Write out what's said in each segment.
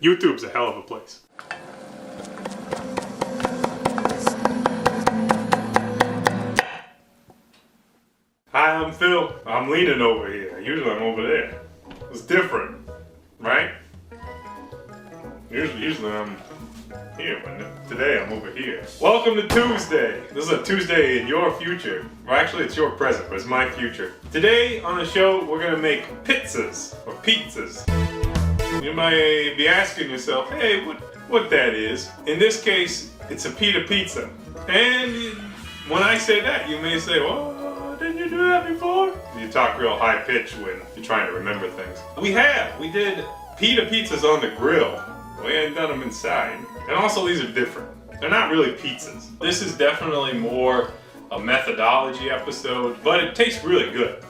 YouTube's a hell of a place. Hi, I'm Phil. I'm leaning over here. Usually I'm over there. It's different, right? Usually I'm here, but today I'm over here. Welcome to Tuesday. This is a Tuesday in your future. Well, actually it's your present, but it's my future. Today on the show, we're gonna make pizzas, or pizzas. You might be asking yourself, hey, what that is? In this case, it's a pita pizza. And when I say that, you may say, well, didn't you do that before? You talk real high pitch when you're trying to remember things. We did pita pizzas on the grill. We hadn't done them inside. And also these are different. They're not really pizzas. This is definitely more a methodology episode, but it tastes really good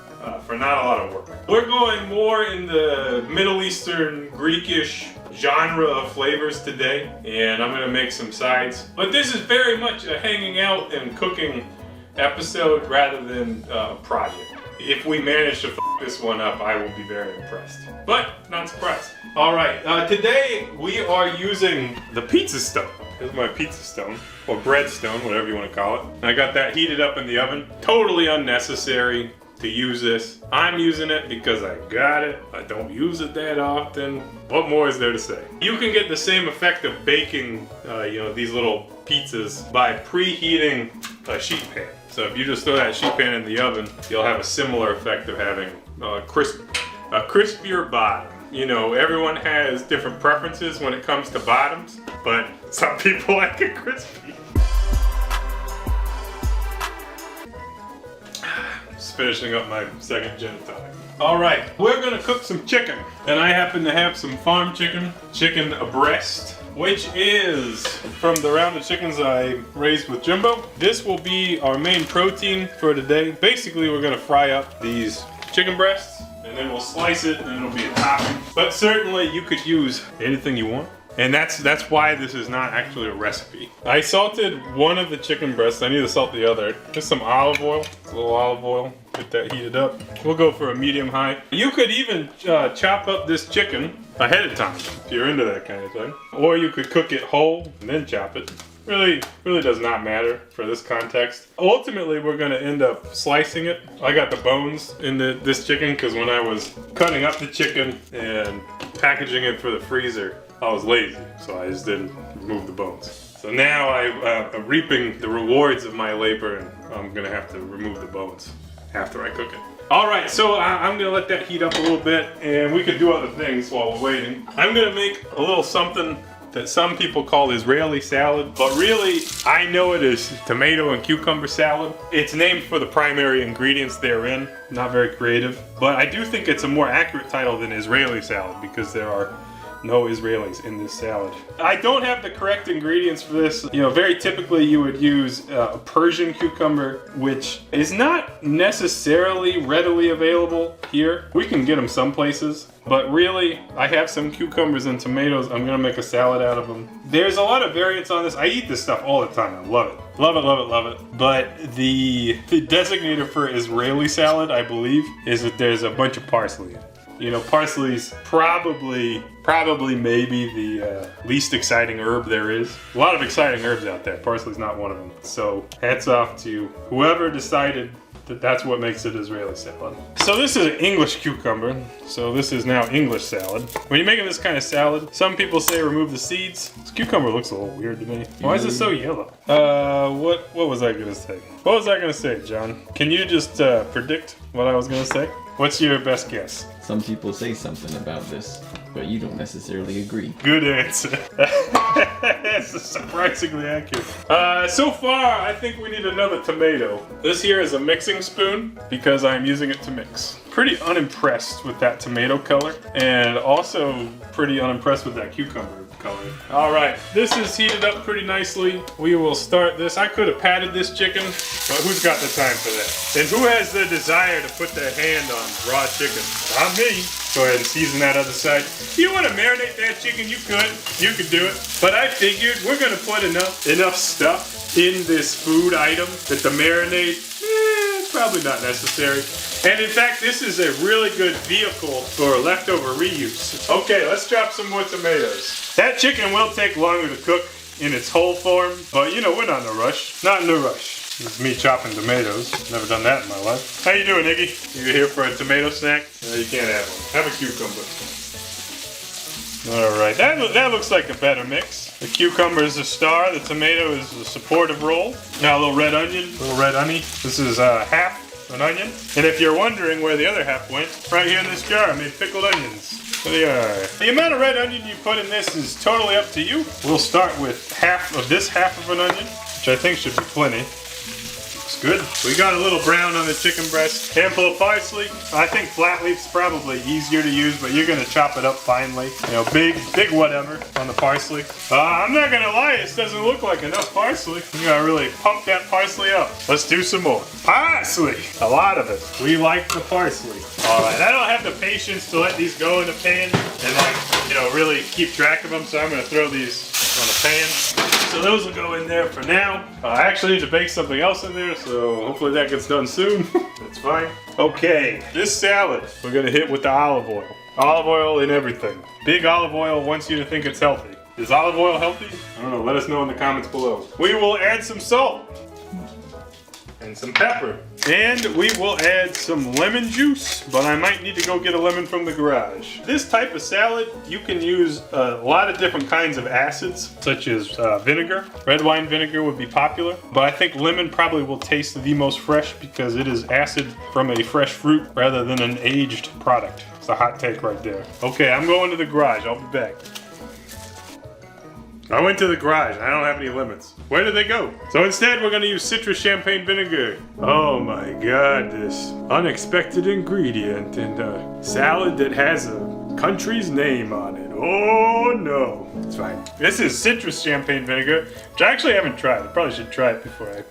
for not a lot of work. We're going more in the Middle Eastern, Greekish genre of flavors today, and I'm gonna make some sides. But this is very much a hanging out and cooking episode rather than a project. If we manage to f this one up, I will be very impressed. But not surprised. All right, today we are using the pizza stone. This is my pizza stone, or bread stone, whatever you want to call it. I got that heated up in the oven. Totally unnecessary to use this. I'm using it because I got it. I don't use it that often. What more is there to say? You can get the same effect of baking, these little pizzas by preheating a sheet pan. So if you just throw that sheet pan in the oven, you'll have a similar effect of having a crispier bottom. You know, everyone has different preferences when it comes to bottoms, but some people like it crispy. Just finishing up my second gin and tonic. All right, we're gonna cook some chicken. And I happen to have some farm chicken breast, which is from the round of chickens I raised with Jimbo. This will be our main protein for today. Basically, we're gonna fry up these chicken breasts, and then we'll slice it, and it'll be a topping. But certainly, you could use anything you want. And that's why this is not actually a recipe. I salted one of the chicken breasts. I need to salt the other. Just some olive oil, a little olive oil. Get that heated up. We'll go for a medium high. You could even chop up this chicken ahead of time if you're into that kind of thing. Or you could cook it whole and then chop it. Really does not matter for this context. Ultimately, we're gonna end up slicing it. I got the bones in this chicken because when I was cutting up the chicken and packaging it for the freezer, I was lazy, so I just didn't remove the bones. So now I'm reaping the rewards of my labor, and I'm gonna have to remove the bones after I cook it. All right, so I'm gonna let that heat up a little bit, and we could do other things while we're waiting. I'm gonna make a little something that some people call Israeli salad, but really I know it is tomato and cucumber salad. It's named for the primary ingredients therein, not very creative, but I do think it's a more accurate title than Israeli salad because there are no Israelis in this salad. I don't have the correct ingredients for this. You know, very typically you would use a Persian cucumber, which is not necessarily readily available here. We can get them some places, but really, I have some cucumbers and tomatoes. I'm gonna make a salad out of them. There's a lot of variants on this. I eat this stuff all the time. I love it. Love it, love it, love it. But the designator for Israeli salad, I believe, is that there's a bunch of parsley in it. You know, parsley's probably maybe the least exciting herb there is. A lot of exciting herbs out there. Parsley's not one of them. So hats off to whoever decided that that's what makes it Israeli salad. So this is an English cucumber. So this is now English salad. When you're making this kind of salad, some people say remove the seeds. This cucumber looks a little weird to me. Why is it so yellow? What was I gonna say? What was I gonna say, John? Can you just predict what I was gonna say? What's your best guess? Some people say something about this, but you don't necessarily agree. Good answer. That's surprisingly accurate. So far, I think we need another tomato. This here is a mixing spoon because I'm using it to mix. Pretty unimpressed with that tomato color, and also pretty unimpressed with that cucumber color. All right, this is heated up pretty nicely. We will start this. I could have patted this chicken, but who's got the time for that? And who has the desire to put their hand on raw chicken? Not me. Go ahead and season that other side. If you want to marinate that chicken, you could do it. But I figured we're gonna put enough stuff in this food item that the marinade probably not necessary. And in fact, this is a really good vehicle for leftover reuse. Okay, let's chop some more tomatoes. That chicken will take longer to cook in its whole form, but you know, we're not in a rush. Not in a rush. This is me chopping tomatoes. Never done that in my life. How you doing, Iggy? You here for a tomato snack? No, you can't have one. Have a cucumber. All right, that looks like a better mix. The cucumber is the star, the tomato is the supportive role. Now a little red onion, This is half an onion. And if you're wondering where the other half went, right here in this jar, I made pickled onions. There they are. The amount of red onion you put in this is totally up to you. We'll start with half of an onion, which I think should be plenty. Good. We got a little brown on the chicken breast. Handful of parsley. I think flat leaf's probably easier to use, but you're gonna chop it up finely. You know, big whatever on the parsley. I'm not gonna lie, it doesn't look like enough parsley. You gotta really pump that parsley up. Let's do some more. Parsley! A lot of it. We like the parsley. All right, I don't have the patience to let these go in the pan and really keep track of them, so I'm gonna throw these on the pan. So those will go in there for now. I actually need to bake something else in there, so hopefully that gets done soon. That's fine. Okay, this salad we're gonna hit with the olive oil. Olive oil in everything. Big olive oil wants you to think it's healthy. Is olive oil healthy? I don't know, let us know in the comments below. We will add some salt and some pepper. And we will add some lemon juice, but I might need to go get a lemon from the garage. This type of salad, you can use a lot of different kinds of acids, such as vinegar. Red wine vinegar would be popular, but I think lemon probably will taste the most fresh because it is acid from a fresh fruit rather than an aged product. It's a hot take right there. Okay, I'm going to the garage. I'll be back. I went to the garage. I don't have any lemons. Where did they go? So instead, we're gonna use citrus champagne vinegar. Oh my God, this unexpected ingredient in a salad that has a country's name on it. Oh no. It's fine. This is citrus champagne vinegar, which I actually haven't tried. I probably should try it before I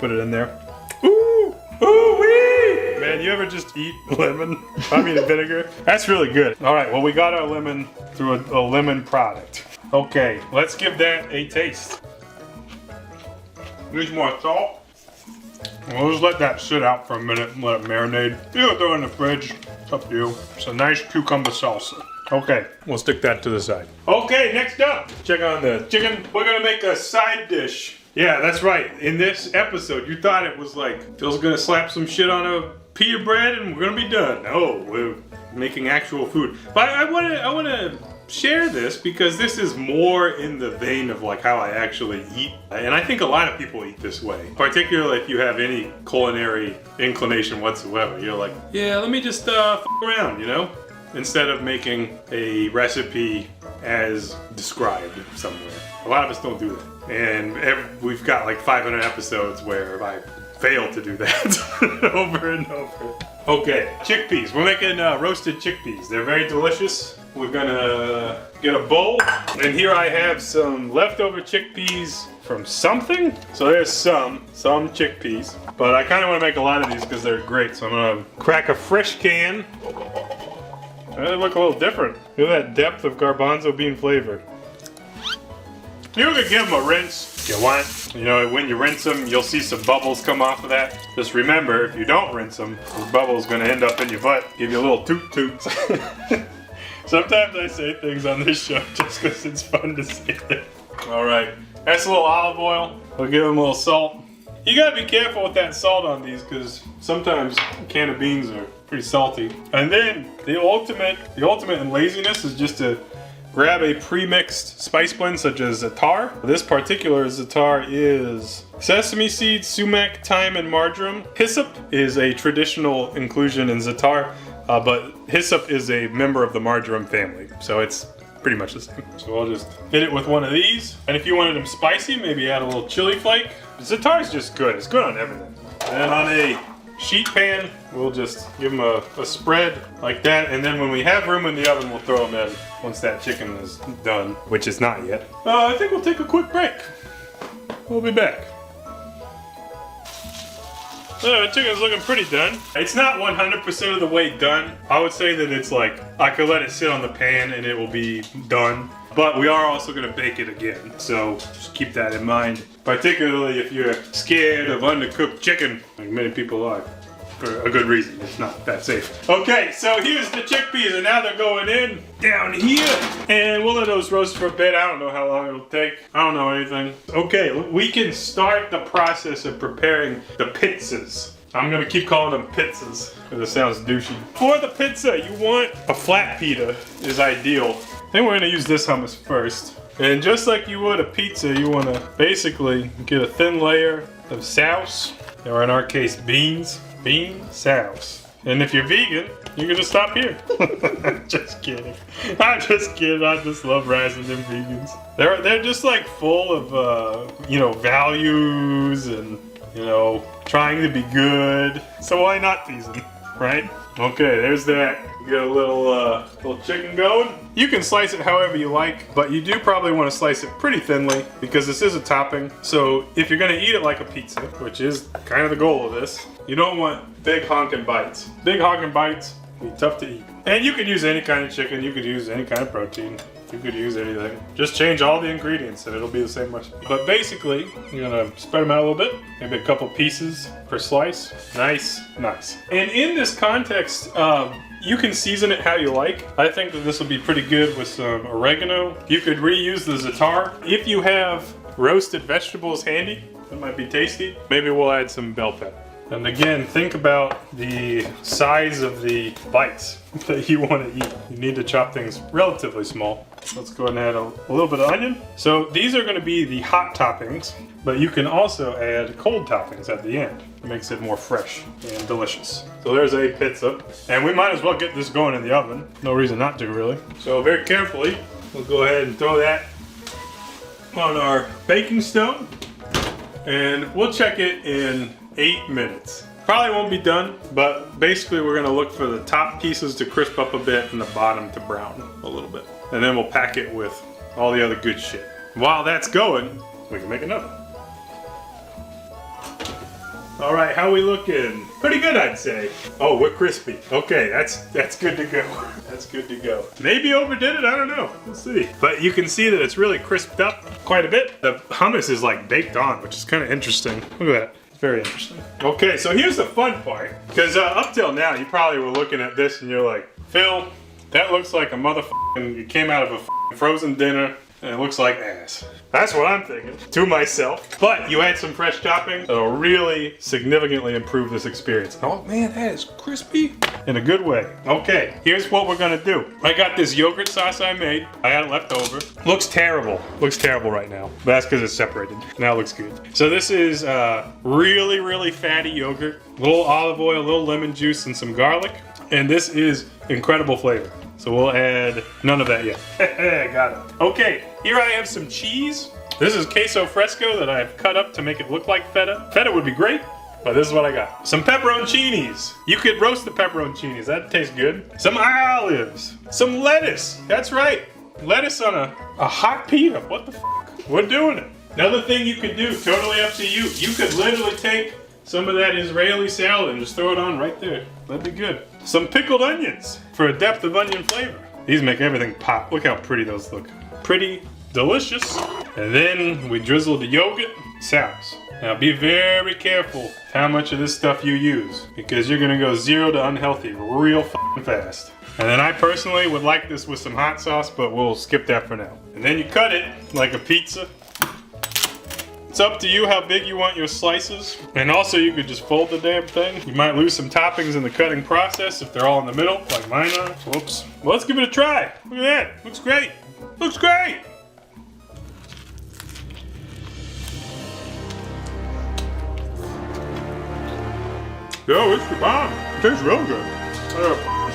put it in there. Ooh! Ooh-wee! Man, you ever just eat lemon? I mean vinegar? That's really good. All right, well, we got our lemon through a lemon product. Okay, let's give that a taste. Need more salt. We'll just let that sit out for a minute and let it marinate. You can throw it in the fridge. It's up to you. It's a nice cucumber salsa. Okay, we'll stick that to the side. Okay, next up, check on the chicken. We're gonna make a side dish. Yeah, that's right. In this episode, you thought it was like, Phil's gonna slap some shit on a pita bread and we're gonna be done. No, we're making actual food. But I wanna share this because this is more in the vein of like how I actually eat. And I think a lot of people eat this way, particularly if you have any culinary inclination whatsoever. You're like, yeah, let me just f around, you know? Instead of making a recipe as described somewhere. A lot of us don't do that. And we've got like 500 episodes where I fail to do that over and over. Okay, chickpeas. We're making roasted chickpeas. They're very delicious. We're gonna get a bowl, and here I have some leftover chickpeas from something. So there's some chickpeas, but I kind of want to make a lot of these because they're great. So I'm gonna crack a fresh can. They look a little different. Look at that depth of garbanzo bean flavor. You could give them a rinse if you want. You know, when you rinse them, you'll see some bubbles come off of that. Just remember, if you don't rinse them, the bubble's gonna end up in your butt. Give you a little toot. Sometimes I say things on this show just because it's fun to say it. All right, that's a little olive oil. We'll give them a little salt. You gotta be careful with that salt on these because sometimes a can of beans are pretty salty. And then the ultimate in laziness is just to grab a pre-mixed spice blend such as Zatar. This particular Zatar is sesame seeds, sumac, thyme, and marjoram. Hyssop is a traditional inclusion in Zatar. But hyssop is a member of the marjoram family, so it's pretty much the same. So I'll just hit it with one of these. And if you wanted them spicy, maybe add a little chili flake. Zatar is just good. It's good on everything. And on a sheet pan, we'll just give them a spread like that. And then when we have room in the oven, we'll throw them in once that chicken is done, which is not yet. I think we'll take a quick break. We'll be back. The chicken's looking pretty done. It's not 100% of the way done. I would say that it's like, I could let it sit on the pan and it will be done. But we are also gonna bake it again. So just keep that in mind. Particularly if you're scared of undercooked chicken, like many people are. For a good reason, it's not that safe. Okay, so here's the chickpeas, and now they're going in down here. And we'll let those roast for a bit. I don't know how long it'll take. I don't know anything. Okay, we can start the process of preparing the pizzas. I'm gonna keep calling them pizzas, because it sounds douchey. For the pizza, you want a flat pita is ideal. I think we're gonna use this hummus first. And just like you would a pizza, you wanna basically get a thin layer of sauce, or in our case, beans. Bean sauce. And if you're vegan, you can just stop here. Just kidding. I'm just kidding. I just love razzing them vegans. They're just like full of you know, values and, you know, trying to be good. So why not tease them, right? Okay, there's that. You get a little chicken going. You can slice it however you like, but you do probably want to slice it pretty thinly because this is a topping. So if you're gonna eat it like a pizza, which is kind of the goal of this, you don't want big honking bites. Big honking bites be tough to eat. And you could use any kind of chicken, you could use any kind of protein. You could use anything. Just change all the ingredients and it'll be the same recipe. But basically, you're gonna spread them out a little bit. Maybe a couple pieces per slice. Nice, nice. And in this context, you can season it how you like. I think that this will be pretty good with some oregano. You could reuse the Zatar. If you have roasted vegetables handy, that might be tasty. Maybe we'll add some bell pepper. And again, think about the size of the bites that you want to eat. You need to chop things relatively small. Let's go ahead and add a little bit of onion. So these are going to be the hot toppings, but you can also add cold toppings at the end. It makes it more fresh and delicious. So there's a pizza, and we might as well get this going in the oven. No reason not to, really. So very carefully, we'll go ahead and throw that on our baking stone, and we'll check it in 8 minutes. Probably won't be done, but basically we're gonna look for the top pieces to crisp up a bit and the bottom to brown a little bit. And then we'll pack it with all the other good shit. While that's going, we can make another. All right, how we looking? Pretty good, I'd say. Oh, we're crispy. Okay, that's good to go. That's good to go. Maybe overdid it, I don't know. We'll see. But you can see that it's really crisped up quite a bit. The hummus is like baked on, which is kind of interesting. Look at that. Very interesting. Okay, so here's the fun part. Because up till now, you probably were looking at this and you're like, Phil, that looks like a motherfucking, you came out of a frozen dinner and it looks like ass. That's what I'm thinking to myself. But you add some fresh toppings that'll really significantly improve this experience. Oh man, that is crispy in a good way. Okay, here's what we're gonna do. I got this yogurt sauce I made. I had it left over. Looks terrible. Looks terrible right now. But that's because it's separated. Now it looks good. So this is really, really fatty yogurt. A little olive oil, a little lemon juice, and some garlic. And this is incredible flavor. So we'll add none of that yet. Got it. Okay, here I have some cheese. This is queso fresco that I've cut up to make it look like feta. Feta would be great, but this is what I got. Some pepperoncinis. You could roast the pepperoncinis, that tastes good. Some olives. Some lettuce, that's right. Lettuce on a hot pita, what the f***? We're doing it. Another thing you could do, totally up to you. You could literally take some of that Israeli salad and just throw it on right there. That'd be good. Some pickled onions for a depth of onion flavor. These make everything pop. Look how pretty those look. Pretty delicious. And then we drizzle the yogurt, sauce. Now be very careful how much of this stuff you use because you're gonna go 0 to unhealthy real fast. And then I personally would like this with some hot sauce, but we'll skip that for now. And then you cut it like a pizza. It's up to you how big you want your slices. And also you could just fold the damn thing. You might lose some toppings in the cutting process if they're all in the middle, like mine are. Whoops. Well, let's give it a try. Look at that. Looks great. Looks great. Yo, it's the bomb. It tastes real good.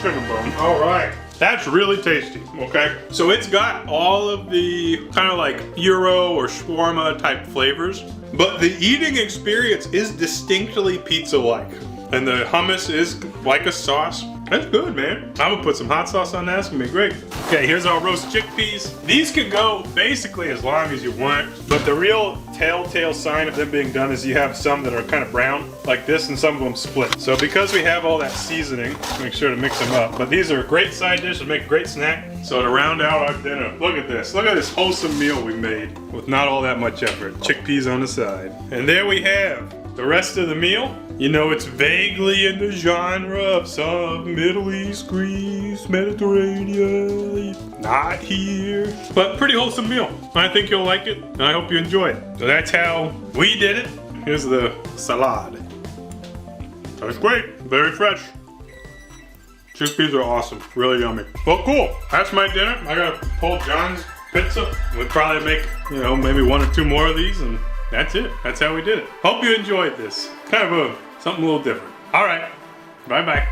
Chicken bone. All right. That's really tasty, okay? So it's got all of the kind of like gyro or shawarma type flavors, but the eating experience is distinctly pizza-like. And the hummus is like a sauce. That's good, man. I'm gonna put some hot sauce on that, it's gonna be great. Okay, here's our roast chickpeas. These could go basically as long as you want, but the real telltale sign of them being done is you have some that are kind of brown like this and some of them split. So because we have all that seasoning, make sure to mix them up. But these are a great side dish and make a great snack. So to round out our dinner, look at this. Look at this wholesome meal we made with not all that much effort. Chickpeas on the side. And there we have the rest of the meal. You know, it's vaguely in the genre of some Middle East, Greece, Mediterranean. Not here. But pretty wholesome meal. I think you'll like it, and I hope you enjoy it. So that's how we did it. Here's the salad. That's great. Very fresh. Chickpeas are awesome. Really yummy. Well, cool. That's my dinner. I gotta pull John's pizza. We'll probably make, you know, maybe 1 or 2 more of these, and that's it. That's how we did it. Hope you enjoyed this. Kind of something a little different. All right. Bye-bye.